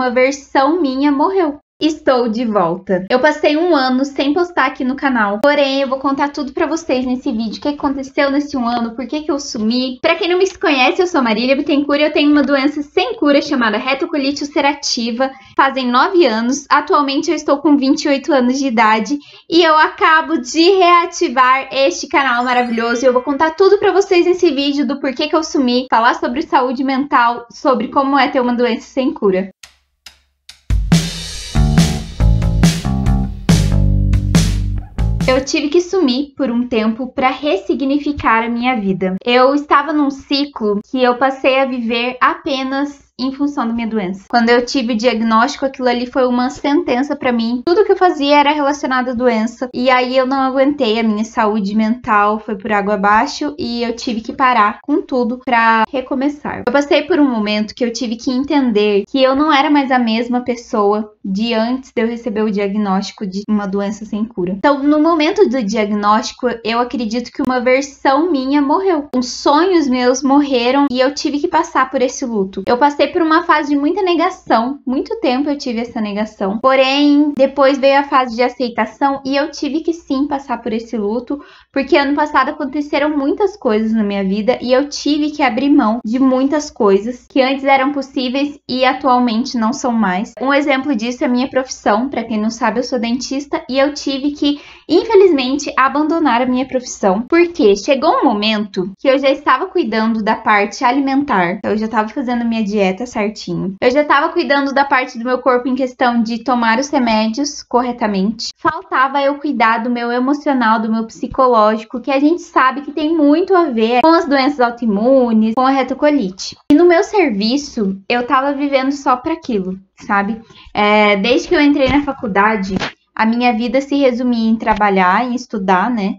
uma versão minha morreu. Estou de volta. Eu passei um ano sem postar aqui no canal, porém eu vou contar tudo pra vocês nesse vídeo. O que aconteceu nesse um ano, por que eu sumi. Pra quem não me conhece, eu sou Marília Bittencourt e eu tenho uma doença sem cura chamada retocolite ulcerativa. Fazem 9 anos, atualmente eu estou com 28 anos de idade e eu acabo de reativar este canal maravilhoso. E eu vou contar tudo pra vocês nesse vídeo do porquê que eu sumi, falar sobre saúde mental, sobre como é ter uma doença sem cura. Eu tive que sumir por um tempo para ressignificar a minha vida. Eu estava num ciclo que eu passei a viver apenas em função da minha doença. Quando eu tive o diagnóstico, aquilo ali foi uma sentença para mim. Tudo que eu fazia era relacionado à doença. E aí eu não aguentei, a minha saúde mental foi por água abaixo e eu tive que parar com tudo para recomeçar. Eu passei por um momento que eu tive que entender que eu não era mais a mesma pessoa de antes de eu receber o diagnóstico de uma doença sem cura. Então, no momento do diagnóstico, eu acredito que uma versão minha morreu. Os sonhos meus morreram e eu tive que passar por esse luto. Eu passei por uma fase de muita negação, muito tempo eu tive essa negação, porém depois veio a fase de aceitação e eu tive que sim passar por esse luto, porque ano passado aconteceram muitas coisas na minha vida e eu tive que abrir mão de muitas coisas que antes eram possíveis e atualmente não são mais. Um exemplo disso é a minha profissão. Para quem não sabe, eu sou dentista e eu tive que, infelizmente, abandonar a minha profissão, porque chegou um momento que eu já estava cuidando da parte alimentar, eu já estava fazendo minha dieta certinho, eu já estava cuidando da parte do meu corpo em questão de tomar os remédios corretamente, faltava eu cuidar do meu emocional, do meu psicológico, que a gente sabe que tem muito a ver com as doenças autoimunes, com a retocolite. E no meu serviço, eu tava vivendo só para aquilo, sabe? Desde que eu entrei na faculdade, a minha vida se resumia em trabalhar, em estudar, né?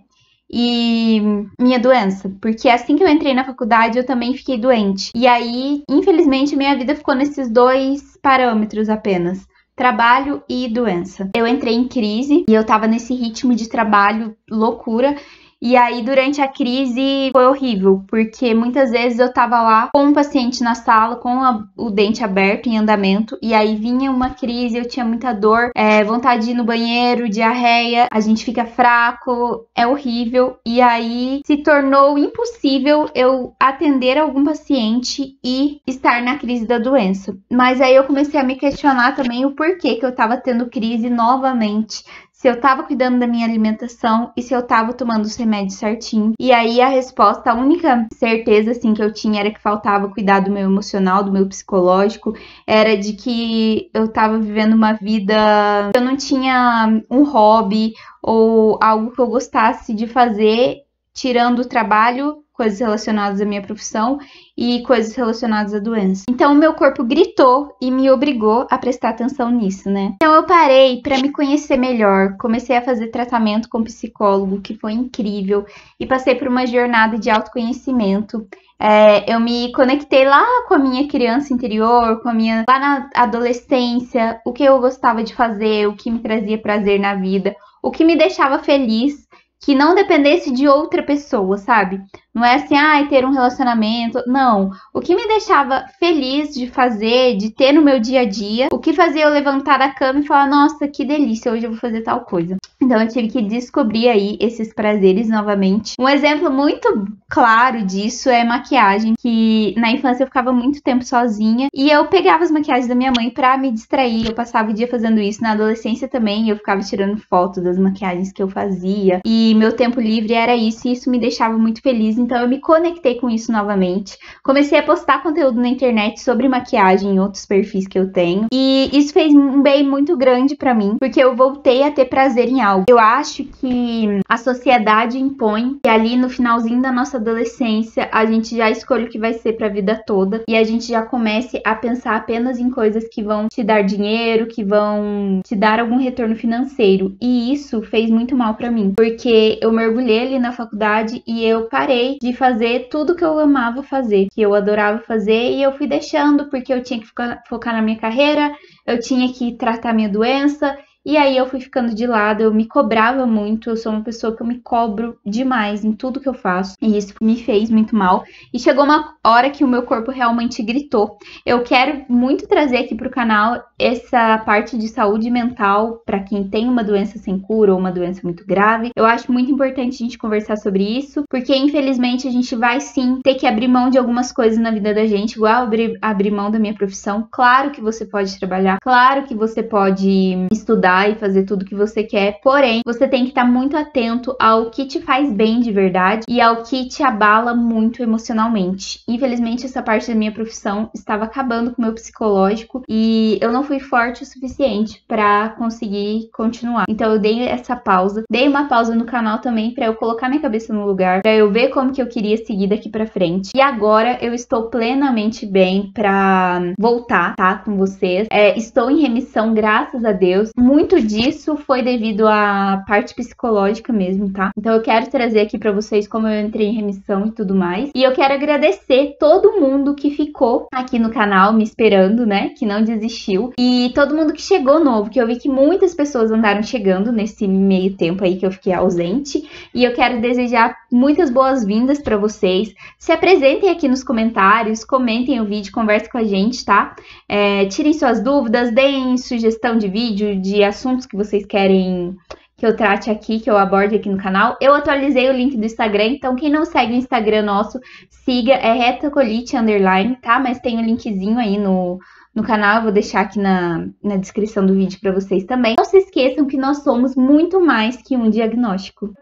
E minha doença, porque assim que eu entrei na faculdade eu também fiquei doente. E aí, infelizmente, minha vida ficou nesses dois parâmetros apenas: trabalho e doença. Eu entrei em crise e eu tava nesse ritmo de trabalho loucura. E aí, durante a crise, foi horrível, porque muitas vezes eu tava lá com um paciente na sala, com o dente aberto, em andamento, e aí vinha uma crise, eu tinha muita dor, vontade de ir no banheiro, diarreia, a gente fica fraco, é horrível. E aí, se tornou impossível eu atender algum paciente e estar na crise da doença. Mas aí eu comecei a me questionar também o porquê que eu tava tendo crise novamente, se eu tava cuidando da minha alimentação e se eu tava tomando os remédios certinho. E aí a resposta, a única certeza assim que eu tinha era que faltava cuidar do meu emocional, do meu psicológico, era de que eu tava vivendo uma vida, eu não tinha um hobby ou algo que eu gostasse de fazer, tirando o trabalho, coisas relacionadas à minha profissão e coisas relacionadas à doença. Então o meu corpo gritou e me obrigou a prestar atenção nisso, né? Então eu parei para me conhecer melhor, comecei a fazer tratamento com psicólogo, que foi incrível, e passei por uma jornada de autoconhecimento. Eu me conectei lá com a minha criança interior, lá na adolescência, o que eu gostava de fazer, o que me trazia prazer na vida, o que me deixava feliz, que não dependesse de outra pessoa, sabe? Não é assim, ter um relacionamento. Não. O que me deixava feliz de fazer, de ter no meu dia a dia, o que fazia eu levantar da cama e falar, nossa, que delícia, hoje eu vou fazer tal coisa. Então eu tive que descobrir aí esses prazeres novamente. Um exemplo muito claro disso é maquiagem, que na infância eu ficava muito tempo sozinha e eu pegava as maquiagens da minha mãe pra me distrair. Eu passava o dia fazendo isso. Na adolescência também eu ficava tirando fotos das maquiagens que eu fazia e meu tempo livre era isso e isso me deixava muito feliz. Então eu me conectei com isso novamente. Comecei a postar conteúdo na internet sobre maquiagem em outros perfis que eu tenho. E isso fez um bem muito grande pra mim, porque eu voltei a ter prazer em algo. Eu acho que a sociedade impõe que ali no finalzinho da nossa adolescência a gente já escolhe o que vai ser pra vida toda. E a gente já comece a pensar apenas em coisas que vão te dar dinheiro, que vão te dar algum retorno financeiro. E isso fez muito mal pra mim, porque eu mergulhei ali na faculdade e eu parei de fazer tudo que eu amava fazer, que eu adorava fazer, e eu fui deixando porque eu tinha que focar na minha carreira, eu tinha que tratar minha doença E aí eu fui ficando de lado, eu me cobrava muito, eu sou uma pessoa que eu me cobro demais em tudo que eu faço. E isso me fez muito mal. E chegou uma hora que o meu corpo realmente gritou. Eu quero muito trazer aqui pro canal essa parte de saúde mental para quem tem uma doença sem cura ou uma doença muito grave. Eu acho muito importante a gente conversar sobre isso, porque infelizmente a gente vai sim ter que abrir mão de algumas coisas na vida da gente, igual abrir mão da minha profissão. Claro que você pode trabalhar, claro que você pode estudar e fazer tudo que você quer, porém, você tem que estar muito atento ao que te faz bem de verdade e ao que te abala muito emocionalmente. Infelizmente, essa parte da minha profissão estava acabando com o meu psicológico e eu não fui forte o suficiente para conseguir continuar. Então, eu dei essa pausa, dei uma pausa no canal também para eu colocar minha cabeça no lugar, para eu ver como que eu queria seguir daqui para frente. E agora eu estou plenamente bem para voltar, tá, com vocês. Estou em remissão, graças a Deus. Muito disso foi devido à parte psicológica mesmo, tá? Então eu quero trazer aqui pra vocês como eu entrei em remissão e tudo mais. E eu quero agradecer todo mundo que ficou aqui no canal me esperando, né? Que não desistiu. E todo mundo que chegou novo, que eu vi que muitas pessoas andaram chegando nesse meio tempo aí que eu fiquei ausente. E eu quero desejar muitas boas-vindas pra vocês. Se apresentem aqui nos comentários, comentem o vídeo, conversem com a gente, tá? Tirem suas dúvidas, deem sugestão de vídeo, de assuntos que vocês querem que eu trate aqui, que eu aborde aqui no canal. Eu atualizei o link do Instagram, então quem não segue o Instagram nosso, siga, retacolite_, tá? Mas tem um linkzinho aí no canal, eu vou deixar aqui na descrição do vídeo para vocês também. Não se esqueçam que nós somos muito mais que um diagnóstico.